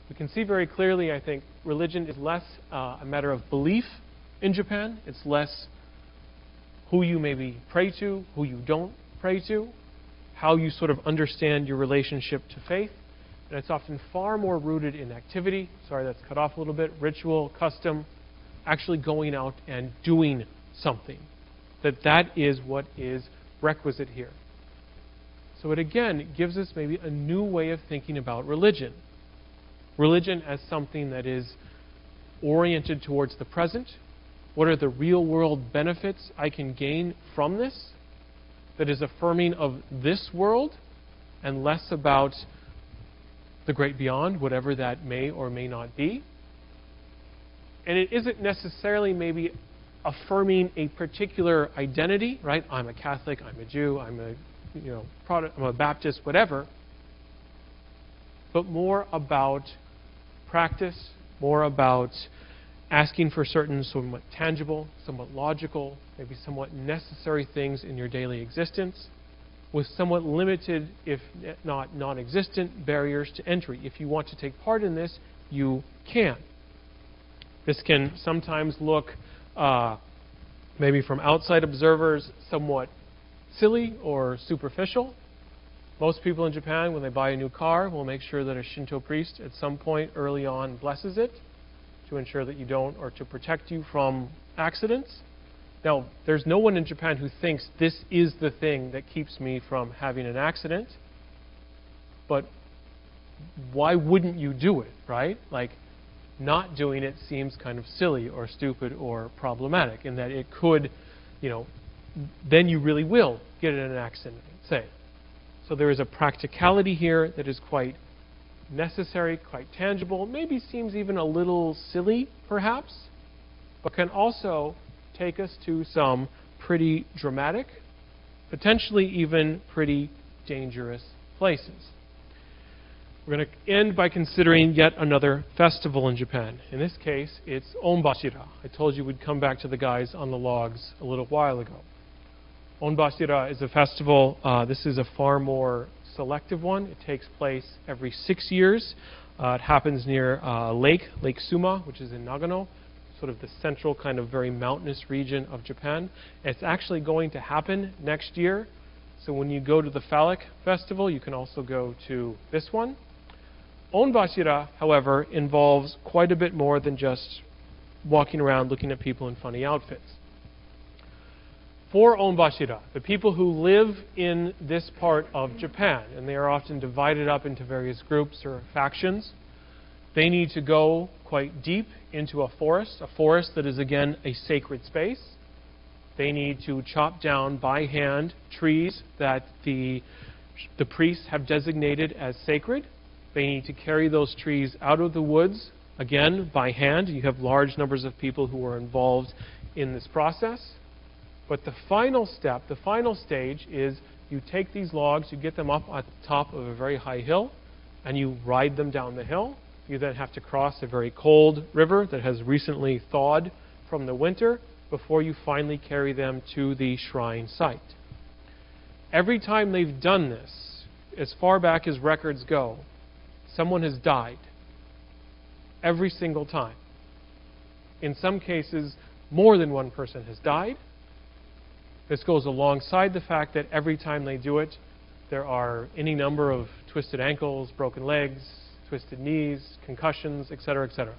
We can see very clearly, I think, religion is less a matter of belief in Japan. It's less who you maybe pray to, who you don't pray to, how you sort of understand your relationship to faith. And it's often far more rooted in activity. Sorry, that's cut off a little bit. Ritual, custom, actually going out and doing something. That is what is requisite here. So it again gives us maybe a new way of thinking about religion. Religion as something that is oriented towards the present. What are the real world benefits I can gain from this? That is affirming of this world and less about the great beyond, whatever that may or may not be. And it isn't necessarily maybe affirming a particular identity, right? I'm a Catholic, I'm a Jew, I'm a Baptist, whatever. But more about practice, more about asking for certain somewhat tangible, somewhat logical, maybe somewhat necessary things in your daily existence, with somewhat limited, if not non-existent, barriers to entry. If you want to take part in this, you can. This can sometimes look, maybe from outside observers, somewhat silly or superficial. Most people in Japan, when they buy a new car, will make sure that a Shinto priest at some point early on blesses it to ensure that you don't, or to protect you from accidents. Now, there's no one in Japan who thinks this is the thing that keeps me from having an accident. But why wouldn't you do it, right? Like, not doing it seems kind of silly or stupid or problematic in that it could, then you really will get in an accident, say. So there is a practicality here that is quite necessary, quite tangible, maybe seems even a little silly, perhaps, but can also take us to some pretty dramatic, potentially even pretty dangerous places. We're going to end by considering yet another festival in Japan. In this case, it's Onbashira. I told you we'd come back to the guys on the logs a little while ago. Onbashira is a festival. This is a far more selective one. It takes place every 6 years. It happens near Lake Suma, which is in Nagano, sort of the central kind of very mountainous region of Japan. It's actually going to happen next year. So when you go to the phallic festival, you can also go to this one. Onbashira, however, involves quite a bit more than just walking around looking at people in funny outfits. For Onbashira, the people who live in this part of Japan, and they are often divided up into various groups or factions, they need to go quite deep into a forest that is again a sacred space. They need to chop down by hand trees that the priests have designated as sacred. They need to carry those trees out of the woods, again by hand. You have large numbers of people who are involved in this process. But the final step, the final stage is you take these logs, you get them up at the top of a very high hill, and you ride them down the hill. You then have to cross a very cold river that has recently thawed from the winter before you finally carry them to the shrine site. Every time they've done this, as far back as records go, someone has died. Every single time. In some cases, more than one person has died. This goes alongside the fact that every time they do it, there are any number of twisted ankles, broken legs, twisted knees, concussions, etc., etc.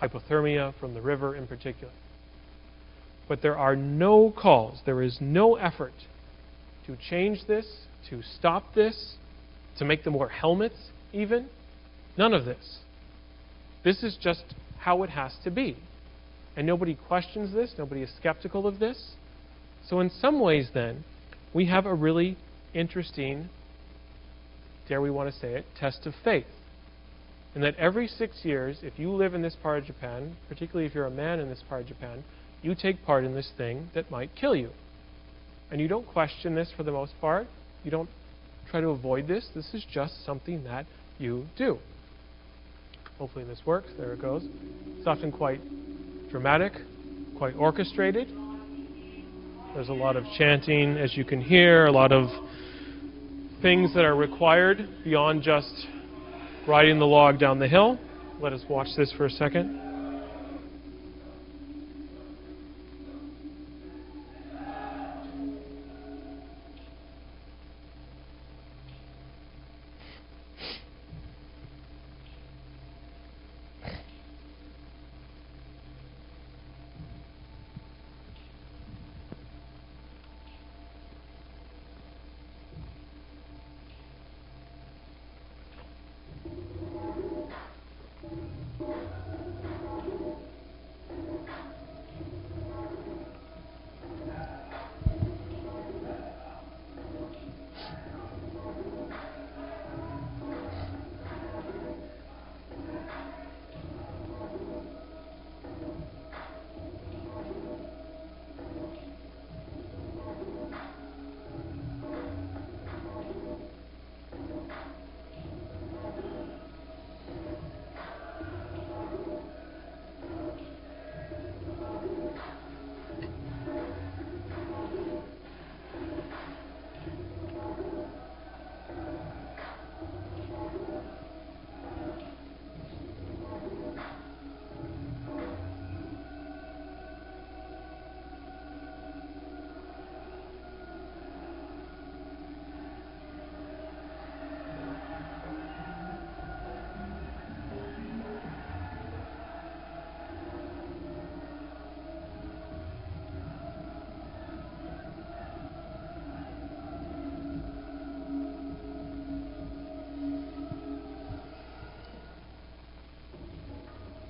Hypothermia from the river in particular. But there are no calls, there is no effort to change this, to stop this, to make them wear helmets even. None of this. This is just how it has to be. And nobody questions this, nobody is skeptical of this. So in some ways then, we have a really interesting, dare we want to say it, test of faith. And that every 6 years, if you live in this part of Japan, particularly if you're a man in this part of Japan, you take part in this thing that might kill you. And you don't question this for the most part. You don't try to avoid this. This is just something that you do. Hopefully this works. There it goes. It's often quite dramatic, quite orchestrated. There's a lot of chanting, as you can hear, a lot of things that are required beyond just riding the log down the hill. Let us watch this for a second.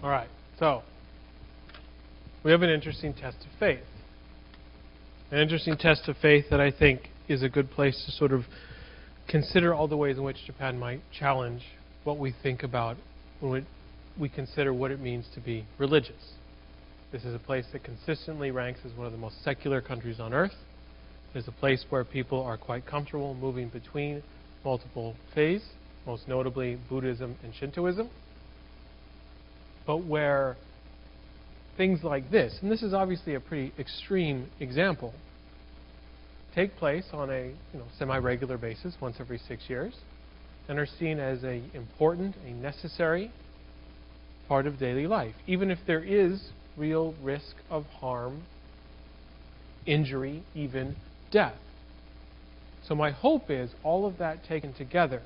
All right, so we have an interesting test of faith. An interesting test of faith that I think is a good place to sort of consider all the ways in which Japan might challenge what we think about when we consider what it means to be religious. This is a place that consistently ranks as one of the most secular countries on earth. It is a place where people are quite comfortable moving between multiple faiths, most notably Buddhism and Shintoism. But where things like this, and this is obviously a pretty extreme example, take place on a semi-regular basis once every 6 years and are seen as an important, a necessary part of daily life, even if there is real risk of harm, injury, even death. So my hope is all of that taken together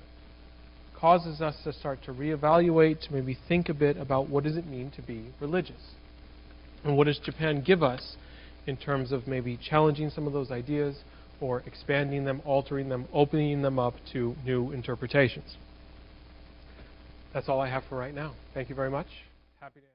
causes us to start to reevaluate, to maybe think a bit about what does it mean to be religious. And what does Japan give us in terms of maybe challenging some of those ideas or expanding them, altering them, opening them up to new interpretations. That's all I have for right now. Thank you very much. Happy to